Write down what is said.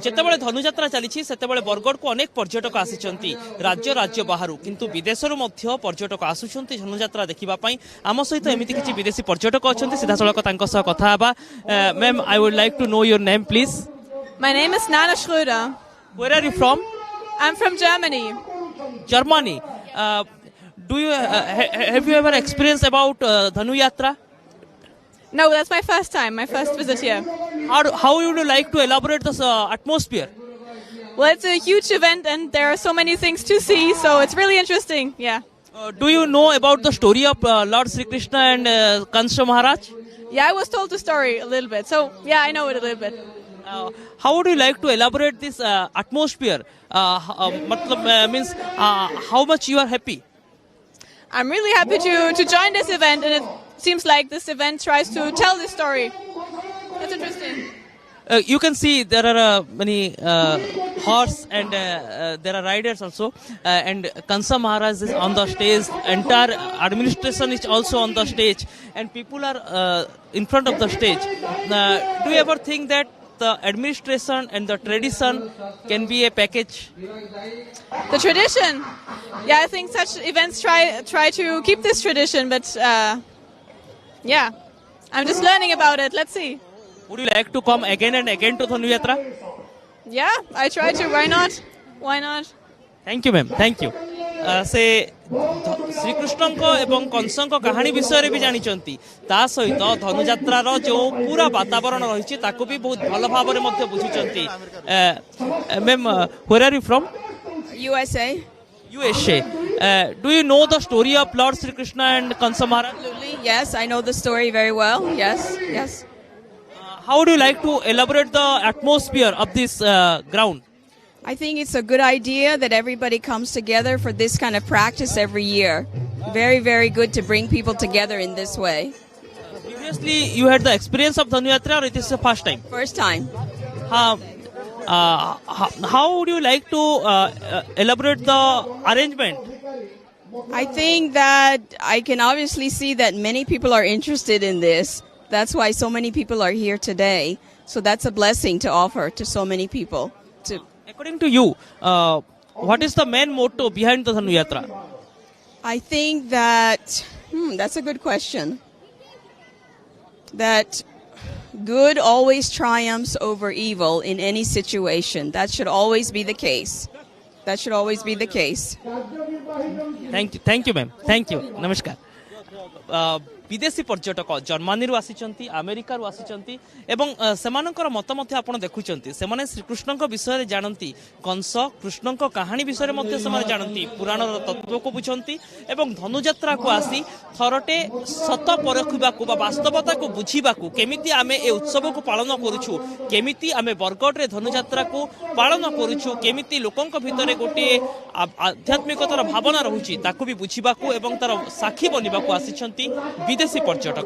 ଯେତେବେଳେ ଧନୁଯାତ୍ରା ଚାଲିଛି ସେତେବେଳେ ବରଗଡକୁ ଅନେକ ପର୍ଯ୍ୟଟକ ଆସିଛନ୍ତି ରାଜ୍ୟ ବାହାରୁ କିନ୍ତୁ ବିଦେଶରୁ ମଧ୍ୟ ପର୍ଯ୍ୟଟକ ଆସୁଛନ୍ତି ଧନୁଯାତ୍ରା ଦେଖିବା ପାଇଁ। ଆମ ସହିତ ଏମିତି କିଛି ବିଦେଶୀ ପର୍ଯ୍ୟଟକ ଅଛନ୍ତି, ସିଧାସଳଖ ତାଙ୍କ ସହ କଥା ହେବା। Ma'am, I would like two know your name please. My name is Nana Schröder. Where are you from? I'm from Germany. Germany. Do you have you ever experienced about Dhanuyatra? No, that's my first time, my first visit here. How would you like to elaborate this atmosphere? Well, it's a huge event and there are so many things to see, so it's really interesting. Yeah. Do you know about the story of Lord Sri Krishna and Kansa Maharaj? Yeah, I was told the story a little bit, so yeah, I know it a little bit. How would you like to elaborate this atmosphere? Means how much you are happy? I'm really happy to join this event, and it seems like this event tries to tell this story. It's interesting. You can see there are many horse and there are riders also, and Kansa Maharaj is on the stage. Entire administration is also on the stage, and people are in front of the stage. Do you ever think that the administration and the tradition can be a package? The tradition, yeah, I think such events try to keep this tradition, but yeah, I'm just learning about it. Let's see. Would you like to come again and again to Dhanuyatra? Yeah, I try to. Why not? Why not? Thank you, ma'am. Thank you. से श्रीकृष्ण एवं कंस कहानी विषय भी जानी ता सहित धनुजात्रार जो पूरा वातावरण रही भी बहुत भल भाव में बुझी। Ma'am, where are you from? USA. USA. Do you know the story of Lord Sri Krishna and Kansa Maharaj? Absolutely. Yes, I know the story very well. Yes, yes. How would you like to elaborate the atmosphere of this ground? I think it's a good idea that everybody comes together for this kind of practice every year. Very, very good to bring people together in this way. Previously, you had the experience of Dhanuyatra, or it is the first time? First time. How would you like to elaborate the arrangement? I think that I can obviously see that many people are interested in this. That's why so many people are here today. So that's a blessing to offer to so many people. According to you, what is the main motto behind the Dhanuyatra? I think that, that's a good question. That good always triumphs over evil in any situation. That should always be the case. That should always be the case. Thank you, ma'am. Thank you. Namaskar. विदेशी पर्यटक Germany आसी America आसी एवं सेमानकर मत आपण देखुंत से श्रीकृष्ण विषय जानती कंस कृष्ण कहानी विषय जानती पुराण तत्व को बुझती एवं धनुजात्रा को आसी थरटे सत परखा वास्तवता को बुझा केमिति आमे ए उत्सव को पालन करुछु केमिति आमे बरगढ़ रे धनुजात्रा को पालन करुछु केमिति लोकंक भितर गोटे आध्यात्मिकतार भावना रहुछि ताकू भी बुझा एवं तार साक्षी बनवाक आसी विदेशी पर्यटक।